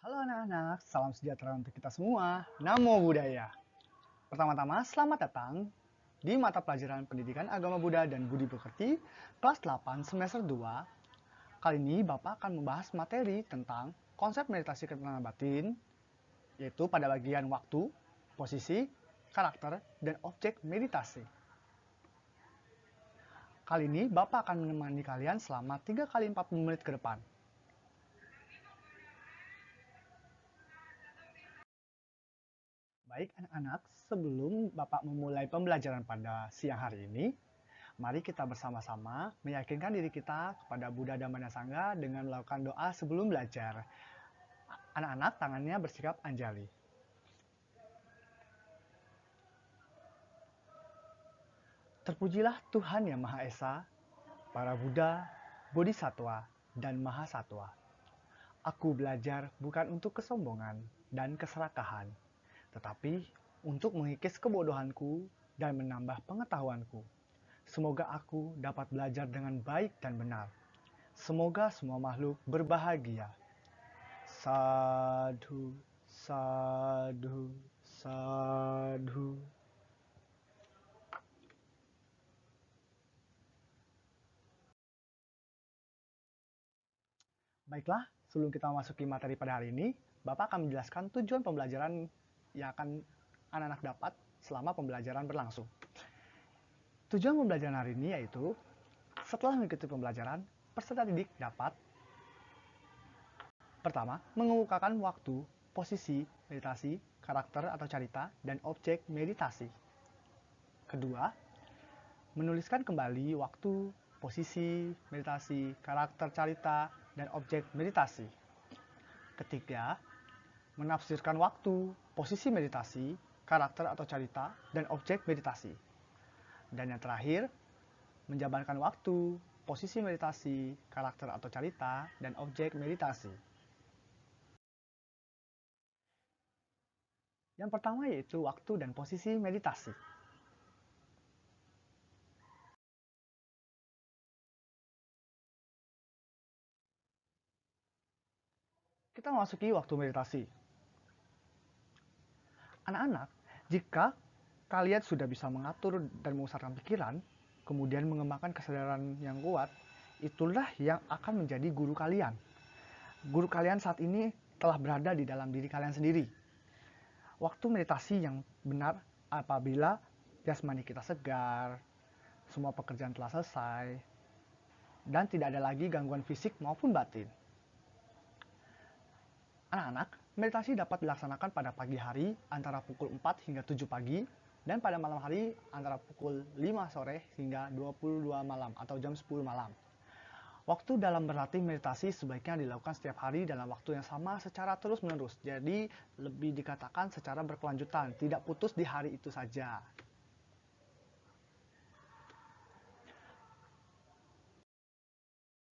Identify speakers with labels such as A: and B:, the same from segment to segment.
A: Halo anak-anak, salam sejahtera untuk kita semua. Namo Buddhaya. Pertama-tama, selamat datang di mata pelajaran Pendidikan Agama Buddha dan Budi Pekerti, kelas 8 semester 2. Kali ini Bapak akan membahas materi tentang konsep meditasi ketenangan batin, yaitu pada bagian waktu, posisi, karakter, dan objek meditasi. Kali ini Bapak akan menemani kalian selama 3 kali 40 menit ke depan. Baik anak-anak, sebelum Bapak memulai pembelajaran pada siang hari ini, mari kita bersama-sama meyakinkan diri kita kepada Buddha Dhamma Sangha dengan melakukan doa sebelum belajar. Anak-anak tangannya bersikap anjali. Terpujilah Tuhan Yang Maha Esa, para Buddha, Bodhisattva, dan Mahasatwa. Aku belajar bukan untuk kesombongan dan keserakahan, tetapi untuk mengikis kebodohanku dan menambah pengetahuanku. Semoga aku dapat belajar dengan baik dan benar. Semoga semua makhluk berbahagia. Sadhu, sadhu, sadhu. Baiklah, sebelum kita memasuki materi pada hari ini, Bapak akan menjelaskan tujuan pembelajaran yang akan anak-anak dapat selama pembelajaran berlangsung. Tujuan pembelajaran hari ini yaitu, setelah mengikuti pembelajaran, peserta didik dapat pertama, mengemukakan waktu, posisi, meditasi, karakter atau carita, dan objek meditasi. Kedua, menuliskan kembali waktu, posisi, meditasi, karakter carita, dan objek meditasi. Ketiga, menafsirkan waktu, posisi meditasi, karakter atau carita, dan objek meditasi. Dan yang terakhir, menjabarkan waktu, posisi meditasi, karakter atau carita, dan objek meditasi. Yang pertama yaitu waktu dan posisi meditasi. Kita memasuki waktu meditasi. Anak-anak, jika kalian sudah bisa mengatur dan memusatkan pikiran, kemudian mengembangkan kesadaran yang kuat, itulah yang akan menjadi guru kalian. Guru kalian saat ini telah berada di dalam diri kalian sendiri. Waktu meditasi yang benar apabila jasmani kita segar, semua pekerjaan telah selesai, dan tidak ada lagi gangguan fisik maupun batin. Anak-anak, meditasi dapat dilaksanakan pada pagi hari antara pukul 4 hingga 7 pagi dan pada malam hari antara pukul 5 sore hingga 22 malam atau jam 10 malam. Waktu dalam berlatih meditasi sebaiknya dilakukan setiap hari dalam waktu yang sama secara terus-menerus. Jadi lebih dikatakan secara berkelanjutan, tidak putus di hari itu saja.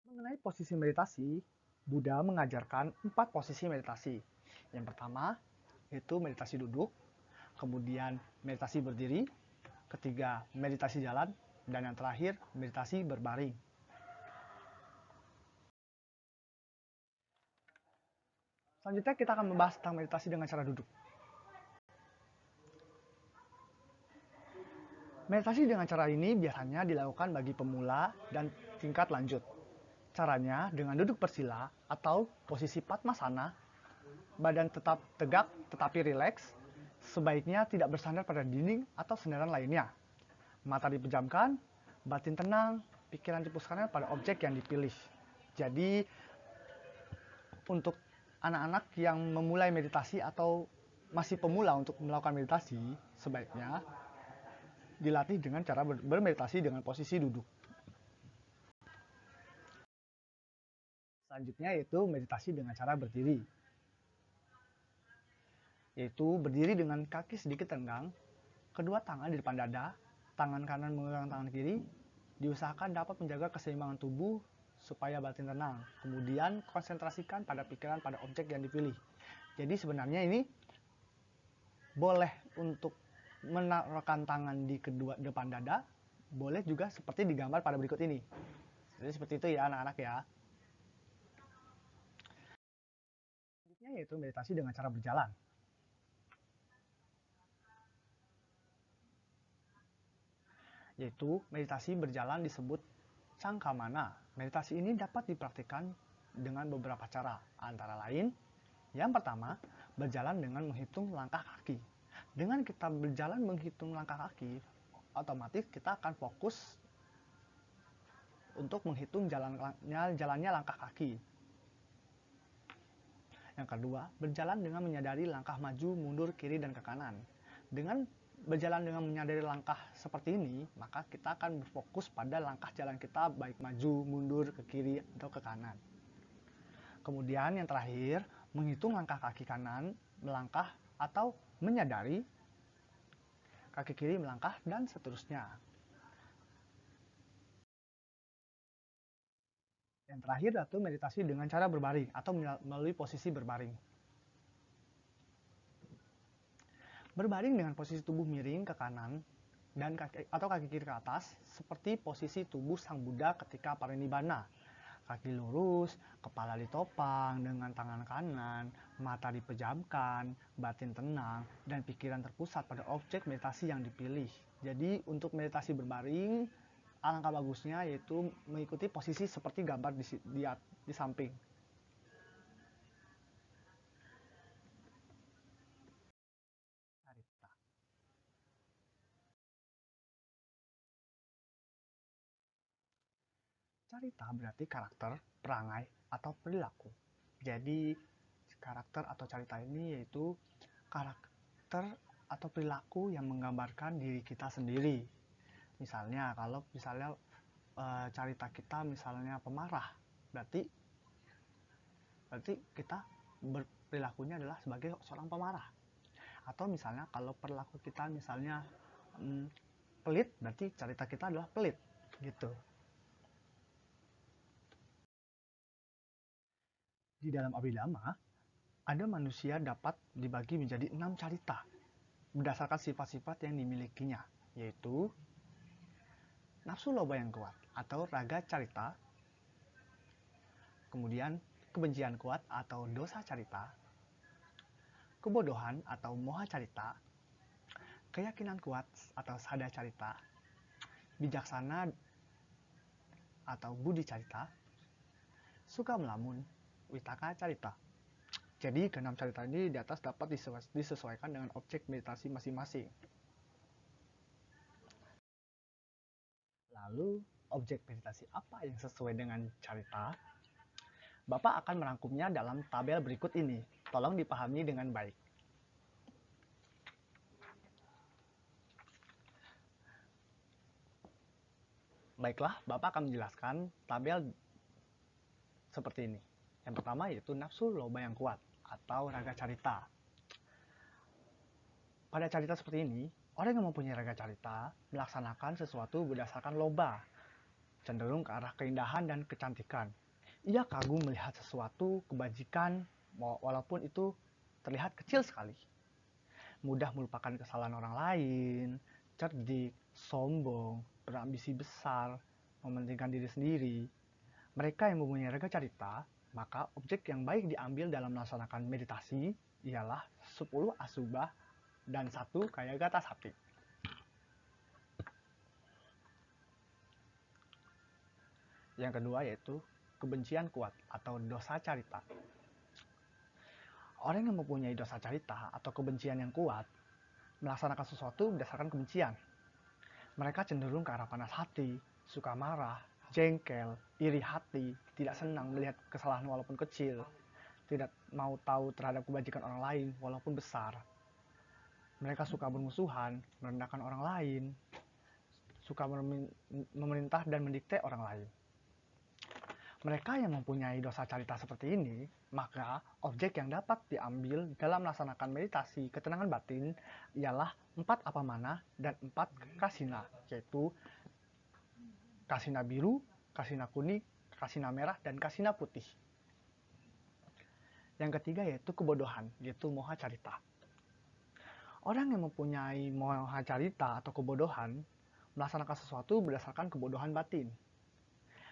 A: Mengenai posisi meditasi, Buddha mengajarkan 4 posisi meditasi. Yang pertama, yaitu meditasi duduk, kemudian meditasi berdiri, ketiga meditasi jalan, dan yang terakhir meditasi berbaring. Selanjutnya kita akan membahas tentang meditasi dengan cara duduk. Meditasi dengan cara ini biasanya dilakukan bagi pemula dan tingkat lanjut. Caranya dengan duduk bersila atau posisi Padmasana, badan tetap tegak tetapi rileks, sebaiknya tidak bersandar pada dinding atau sandaran lainnya. Mata dipejamkan, batin tenang, pikiran dipusatkan pada objek yang dipilih. Jadi untuk anak-anak yang memulai meditasi atau masih pemula untuk melakukan meditasi, sebaiknya dilatih dengan cara bermeditasi dengan posisi duduk. Selanjutnya yaitu meditasi dengan cara berdiri. Yaitu berdiri dengan kaki sedikit tenggang, kedua tangan di depan dada, tangan kanan memegang tangan kiri, diusahakan dapat menjaga keseimbangan tubuh supaya batin tenang. Kemudian konsentrasikan pada pikiran pada objek yang dipilih. Jadi sebenarnya ini boleh untuk menaruhkan tangan di kedua depan dada, boleh juga seperti digambar pada berikut ini. Jadi seperti itu ya anak-anak ya. Selanjutnya yaitu meditasi dengan cara berjalan. Yaitu meditasi berjalan disebut Cangkramana. Meditasi ini dapat dipraktikkan dengan beberapa cara, antara lain yang pertama, berjalan dengan menghitung langkah kaki. Dengan kita berjalan menghitung langkah kaki, otomatis kita akan fokus untuk menghitung jalannya langkah kaki. Yang kedua, berjalan dengan menyadari langkah maju, mundur, kiri, dan ke kanan. Dengan berjalan dengan menyadari langkah seperti ini, maka kita akan berfokus pada langkah jalan kita, baik maju, mundur, ke kiri, atau ke kanan. Kemudian yang terakhir, menghitung langkah kaki kanan, melangkah, atau menyadari kaki kiri melangkah, dan seterusnya. Yang terakhir yaitu meditasi dengan cara berbaring atau melalui posisi berbaring. Berbaring dengan posisi tubuh miring ke kanan dan kaki kiri ke atas, seperti posisi tubuh Sang Buddha ketika parinibbana. Kaki lurus, kepala ditopang dengan tangan kanan, mata dipejamkan, batin tenang, dan pikiran terpusat pada objek meditasi yang dipilih. Jadi untuk meditasi berbaring, alangkah bagusnya yaitu mengikuti posisi seperti gambar di samping. Carita berarti karakter, perangai, atau perilaku. Jadi karakter atau carita ini yaitu karakter atau perilaku yang menggambarkan diri kita sendiri. Misalnya kalau carita kita misalnya pemarah, berarti kita berperilakunya adalah sebagai seorang pemarah. Atau misalnya kalau perilaku kita misalnya pelit, berarti carita kita adalah pelit gitu. Di dalam Abhidhamma, ada manusia dapat dibagi menjadi 6 carita berdasarkan sifat-sifat yang dimilikinya, yaitu nafsu loba yang kuat atau raga carita, kemudian kebencian kuat atau dosa carita, kebodohan atau moha carita, keyakinan kuat atau sada carita, bijaksana atau budi carita, suka melamun, witaka carita. Jadi keenam carita ini di atas dapat disesuaikan dengan objek meditasi masing-masing. Lalu objek meditasi apa yang sesuai dengan carita? Bapak akan merangkumnya dalam tabel berikut ini. Tolong dipahami dengan baik. Baiklah, Bapak akan menjelaskan tabel seperti ini. Yang pertama yaitu nafsu loba yang kuat atau raga carita. Pada carita seperti ini, orang yang mempunyai raga carita melaksanakan sesuatu berdasarkan loba, cenderung ke arah keindahan dan kecantikan. Ia kagum melihat sesuatu kebajikan walaupun itu terlihat kecil sekali. Mudah melupakan kesalahan orang lain, cerdik, sombong, berambisi besar, mementingkan diri sendiri. Mereka yang mempunyai raga carita, maka objek yang baik diambil dalam melaksanakan meditasi ialah 10 asubah dan 1 kayagata sati. Yang kedua yaitu kebencian kuat atau dosa carita. Orang yang mempunyai dosa carita atau kebencian yang kuat melaksanakan sesuatu berdasarkan kebencian. Mereka cenderung ke arah panas hati, suka marah, jengkel, iri hati, tidak senang melihat kesalahan walaupun kecil, tidak mau tahu terhadap kebajikan orang lain walaupun besar. Mereka suka bermusuhan, merendahkan orang lain, suka memerintah dan mendikte orang lain. Mereka yang mempunyai dosa carita seperti ini, maka objek yang dapat diambil dalam melaksanakan meditasi ketenangan batin ialah 4 apamana dan 4 kasina, yaitu kasina biru, kasina kuning, kasina merah, dan kasina putih. Yang ketiga yaitu kebodohan, yaitu moha carita. Orang yang mempunyai moha carita atau kebodohan melaksanakan sesuatu berdasarkan kebodohan batin.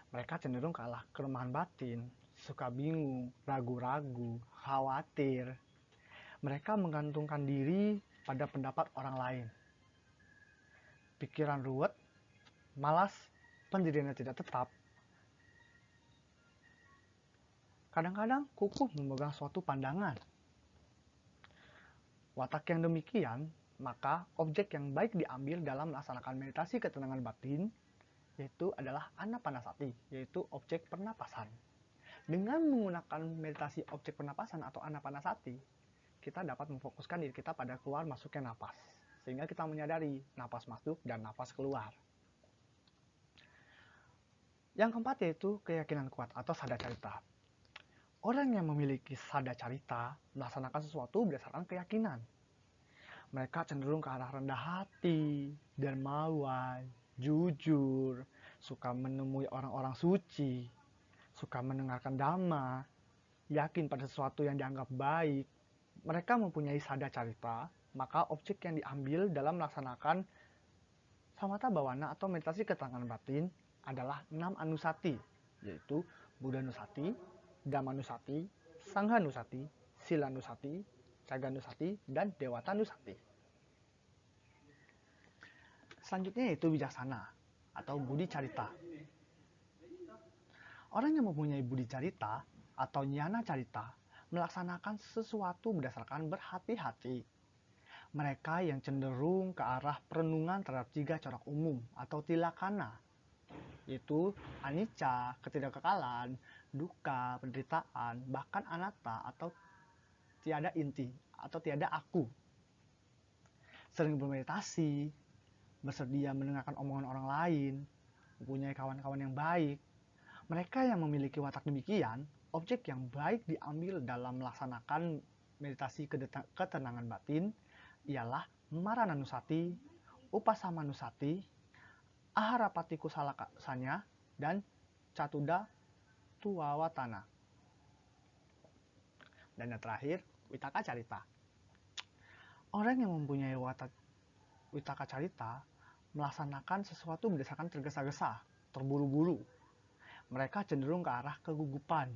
A: Mereka cenderung ke arah kelemahan batin, suka bingung, ragu-ragu, khawatir. Mereka menggantungkan diri pada pendapat orang lain. Pikiran ruwet, malas, pendiriannya tidak tetap. Kadang-kadang kukuh memegang suatu pandangan. Watak yang demikian, maka objek yang baik diambil dalam melaksanakan meditasi ketenangan batin, yaitu adalah anapanasati, yaitu objek pernapasan. Dengan menggunakan meditasi objek pernapasan atau anapanasati, kita dapat memfokuskan diri kita pada keluar masuknya napas, sehingga kita menyadari napas masuk dan napas keluar. Yang keempat yaitu keyakinan kuat atau sadacarita. Orang yang memiliki sadacarita melaksanakan sesuatu berdasarkan keyakinan. Mereka cenderung ke arah rendah hati, dermawan, jujur, suka menemui orang-orang suci, suka mendengarkan dhamma, yakin pada sesuatu yang dianggap baik. Mereka mempunyai sadacarita, maka objek yang diambil dalam melaksanakan samatha bhavana atau meditasi ketenangan batin adalah 6 anusati, yaitu Buddha Nusati, Dhamma Nusati, Sangha Nusati, Sila Nusati, Caga Nusati, dan Dewata Nusati. Selanjutnya yaitu bijaksana atau Budi Carita. Orang yang mempunyai Budi Carita atau Nyana Carita melaksanakan sesuatu berdasarkan berhati-hati. Mereka yang cenderung ke arah perenungan terhadap 3 corak umum atau tilakana, yaitu anicca, ketidakkekalan, dukkha, penderitaan, bahkan anatta atau tiada inti atau tiada aku. Sering bermeditasi, bersedia mendengarkan omongan orang lain, mempunyai kawan-kawan yang baik. Mereka yang memiliki watak demikian, objek yang baik diambil dalam melaksanakan meditasi ketenangan batin ialah Marana Nusati, Upasama Nusati, Aharapati Kusalakasanya, dan Catuda Tuawatana. Dan yang terakhir, Witaka Carita. Orang yang mempunyai watak Witaka Carita melaksanakan sesuatu berdasarkan tergesa-gesa, terburu-buru. Mereka cenderung ke arah kegugupan,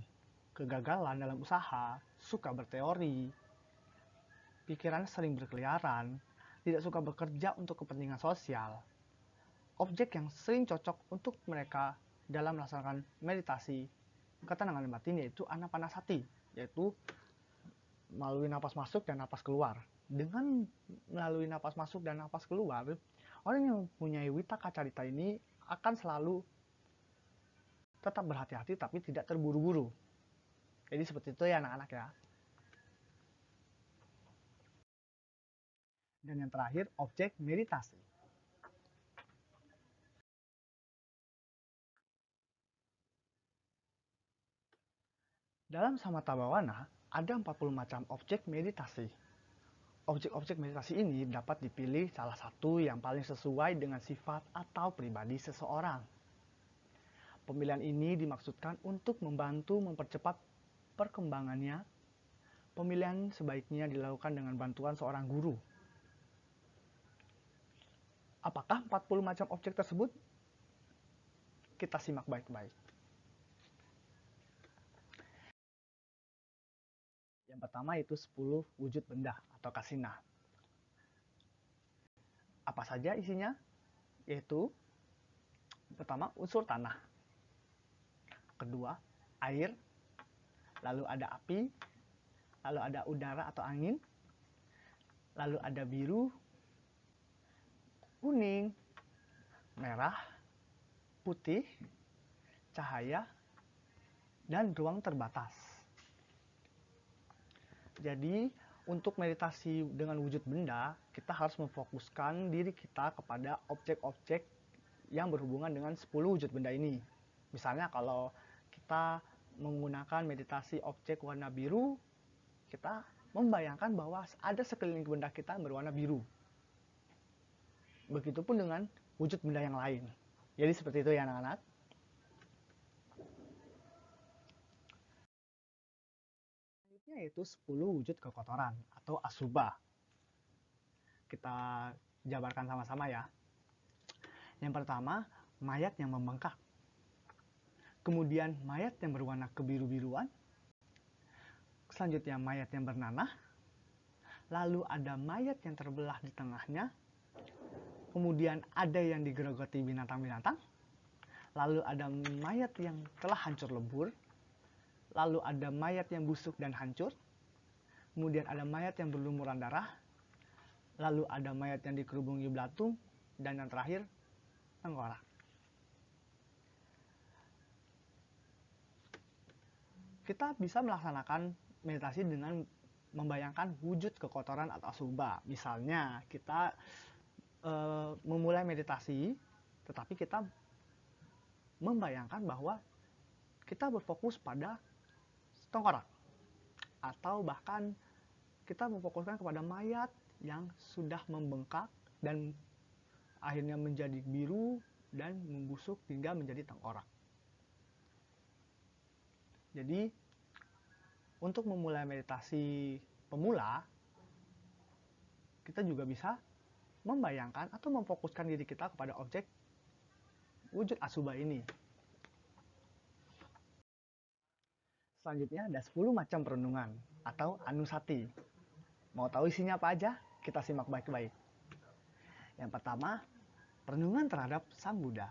A: kegagalan dalam usaha, suka berteori, pikiran sering berkeliaran, tidak suka bekerja untuk kepentingan sosial. Objek yang sering cocok untuk mereka dalam melaksanakan meditasi ketenangan batin yaitu anapanasati, yaitu melalui napas masuk dan napas keluar. Dengan melalui napas masuk dan napas keluar, orang yang mempunyai Witaka Carita ini akan selalu tetap berhati-hati tapi tidak terburu-buru. Jadi seperti itu ya anak-anak ya. Dan yang terakhir, objek meditasi. Dalam samatha bhavana, ada 40 macam objek meditasi. Objek-objek meditasi ini dapat dipilih salah satu yang paling sesuai dengan sifat atau pribadi seseorang. Pemilihan ini dimaksudkan untuk membantu mempercepat perkembangannya. Pemilihan sebaiknya dilakukan dengan bantuan seorang guru. Apakah 40 macam objek tersebut? Kita simak baik-baik. Yang pertama yaitu 10 wujud benda atau kasina. Apa saja isinya? Yaitu pertama unsur tanah, kedua air, lalu ada api, lalu ada udara atau angin, lalu ada biru, kuning, merah, putih, cahaya, dan ruang terbatas. Jadi untuk meditasi dengan wujud benda, kita harus memfokuskan diri kita kepada objek-objek yang berhubungan dengan 10 wujud benda ini. Misalnya kalau kita menggunakan meditasi objek warna biru, kita membayangkan bahwa ada sekeliling benda kita yang berwarna biru. Begitupun dengan wujud benda yang lain. Jadi seperti itu ya anak-anak. Selanjutnya yaitu 10 wujud kekotoran atau asubha. Kita jabarkan sama-sama ya. Yang pertama, mayat yang membengkak. kemudian mayat yang berwarna kebiru-biruan, selanjutnya mayat yang bernanah, lalu ada mayat yang terbelah di tengahnya, kemudian ada yang digerogoti binatang-binatang, lalu ada mayat yang telah hancur lebur, lalu ada mayat yang busuk dan hancur, kemudian ada mayat yang berlumuran darah, lalu ada mayat yang dikerubungi belatung, dan yang terakhir, tengkorak. Kita bisa melaksanakan meditasi dengan membayangkan wujud kekotoran atau asuba. Misalnya, kita memulai meditasi, tetapi kita membayangkan bahwa kita berfokus pada tengkorak. Atau bahkan kita memfokuskan kepada mayat yang sudah membengkak dan akhirnya menjadi biru dan membusuk hingga menjadi tengkorak. Jadi, untuk memulai meditasi pemula, kita juga bisa membayangkan atau memfokuskan diri kita kepada objek wujud asuba ini. Selanjutnya ada 10 macam perenungan atau anusati. Mau tahu isinya apa aja? Kita simak baik-baik. Yang pertama, perenungan terhadap Sang Buddha.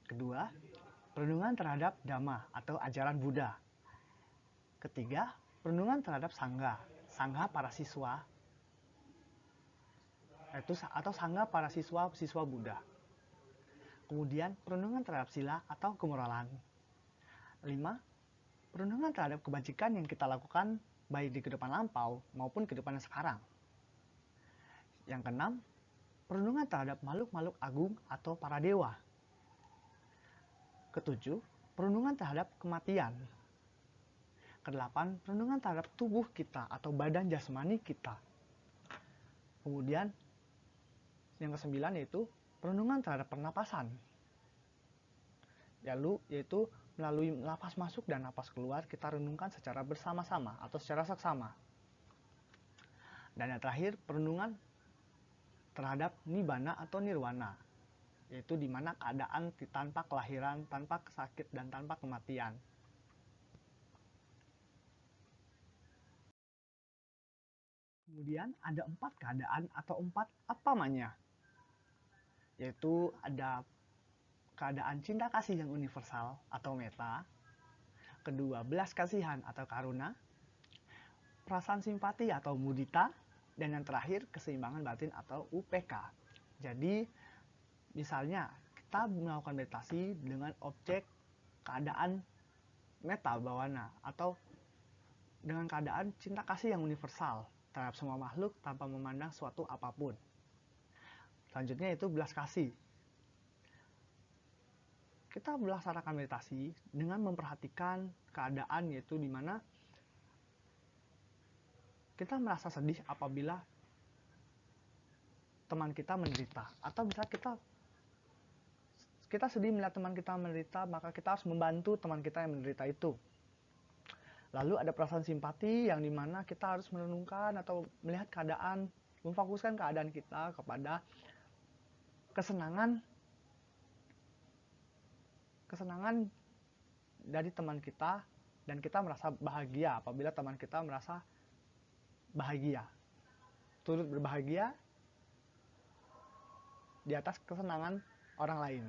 A: Kedua, perenungan terhadap Dhamma atau ajaran Buddha. Ketiga, perenungan terhadap Sangha, Sangha para siswa, atau Sangha para siswa Buddha. Kemudian, perenungan terhadap sila atau kemoralan. 5. Perenungan terhadap kebajikan yang kita lakukan baik di kehidupan lampau maupun kehidupan yang sekarang. Yang keenam, perenungan terhadap makhluk-makhluk agung atau para dewa. Ketujuh, perenungan terhadap kematian. Kedelapan, perenungan terhadap tubuh kita atau badan jasmani kita. Kemudian, yang kesembilan yaitu perenungan terhadap pernapasan. Yaitu melalui napas masuk dan napas keluar kita renungkan secara bersama-sama atau secara saksama. Dan yang terakhir, perenungan terhadap nibbana atau nirwana, yaitu di mana keadaan tanpa kelahiran, tanpa sakit, dan tanpa kematian. Kemudian ada 4 keadaan atau 4 apamanya, yaitu ada keadaan cinta kasih yang universal atau metta, kedua belas kasihan atau karuna, perasaan simpati atau mudita, dan yang terakhir keseimbangan batin atau UPK. Jadi misalnya kita melakukan meditasi dengan objek keadaan metta bhavana atau dengan keadaan cinta kasih yang universal terhadap semua makhluk tanpa memandang suatu apapun. Selanjutnya itu belas kasih. Kita melaksanakan meditasi dengan memperhatikan keadaan, yaitu di mana kita merasa sedih apabila teman kita menderita, atau bisa kita sedih melihat teman kita menderita, maka kita harus membantu teman kita yang menderita itu. Lalu ada perasaan simpati yang dimana kita harus merenungkan atau melihat keadaan, memfokuskan keadaan kita kepada kesenangan dari teman kita, dan kita merasa bahagia apabila teman kita merasa bahagia, turut berbahagia di atas kesenangan orang lain.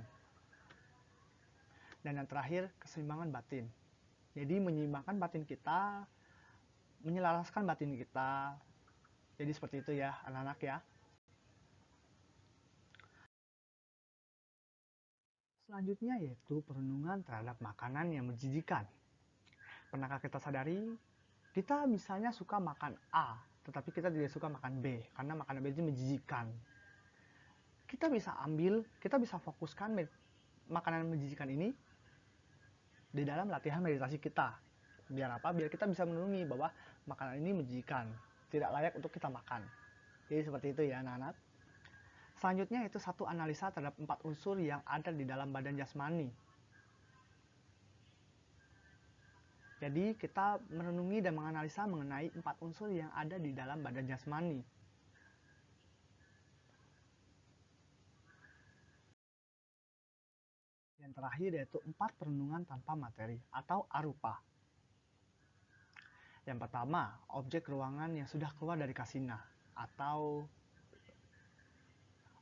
A: Dan yang terakhir, keseimbangan batin. Jadi menyeimbangkan batin kita, menyelaraskan batin kita. Jadi seperti itu ya anak-anak ya. Selanjutnya yaitu perenungan terhadap makanan yang menjijikan. Pernahkah kita sadari, kita misalnya suka makan A, tetapi kita tidak suka makan B, karena makanan B itu menjijikan. Kita bisa fokuskan makanan menjijikan ini di dalam latihan meditasi kita. Biar apa? Biar kita bisa menenungi bahwa makanan ini menjijikan, tidak layak untuk kita makan. Jadi seperti itu ya anak-anak. Selanjutnya itu satu analisa terhadap 4 unsur yang ada di dalam badan jasmani. Jadi kita merenungi dan menganalisa mengenai 4 unsur yang ada di dalam badan jasmani. Yang terakhir yaitu 4 perenungan tanpa materi atau arupa. Yang pertama, objek ruangan yang sudah keluar dari kasina atau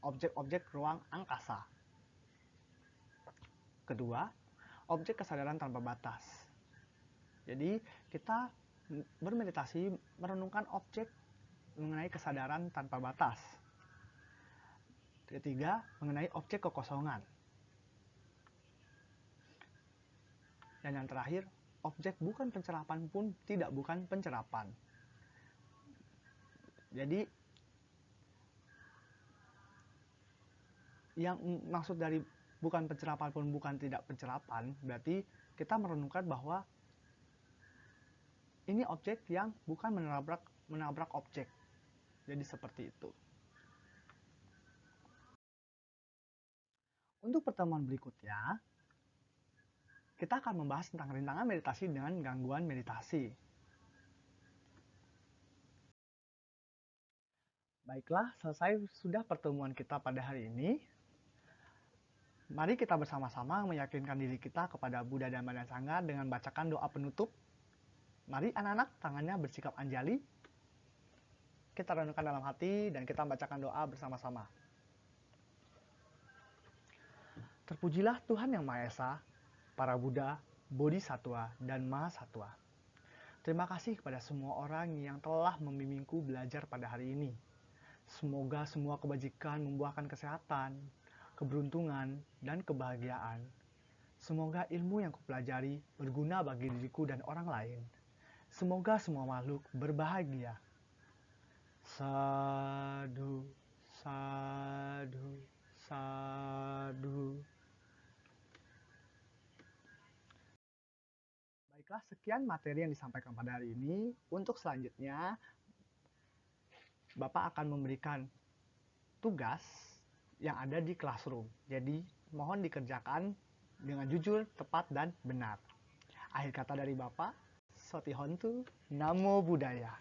A: objek-objek ruang angkasa. Kedua, objek kesadaran tanpa batas. Jadi, kita bermeditasi merenungkan objek mengenai kesadaran tanpa batas. Ketiga, mengenai objek kekosongan. Dan yang terakhir, objek bukan pencerapan pun tidak bukan pencerapan. Jadi, yang maksud dari bukan pencerapan pun bukan tidak pencerapan, berarti kita merenungkan bahwa ini objek yang bukan menabrak objek. Jadi seperti itu. Untuk pertemuan berikutnya, kita akan membahas tentang rintangan meditasi dengan gangguan meditasi. Baiklah, selesai sudah pertemuan kita pada hari ini. Mari kita bersama-sama meyakinkan diri kita kepada Buddha Dhamma dan Sangha dengan bacakan doa penutup. Mari anak-anak tangannya bersikap anjali. Kita renungkan dalam hati dan kita bacakan doa bersama-sama. Terpujilah Tuhan Yang Maha Esa, para Buddha, Bodhisattva, dan Mahasatwa. Terima kasih kepada semua orang yang telah membimbingku belajar pada hari ini. Semoga semua kebajikan membuahkan kesehatan, keberuntungan, dan kebahagiaan. Semoga ilmu yang kupelajari berguna bagi diriku dan orang lain. Semoga semua makhluk berbahagia. Sadhu, sadhu, sadhu. Baiklah, sekian materi yang disampaikan pada hari ini. Untuk selanjutnya, Bapak akan memberikan tugas yang ada di classroom. Jadi, mohon dikerjakan dengan jujur, tepat, dan benar. Akhir kata dari Bapak, Soti Hontu, Namo Buddhaya.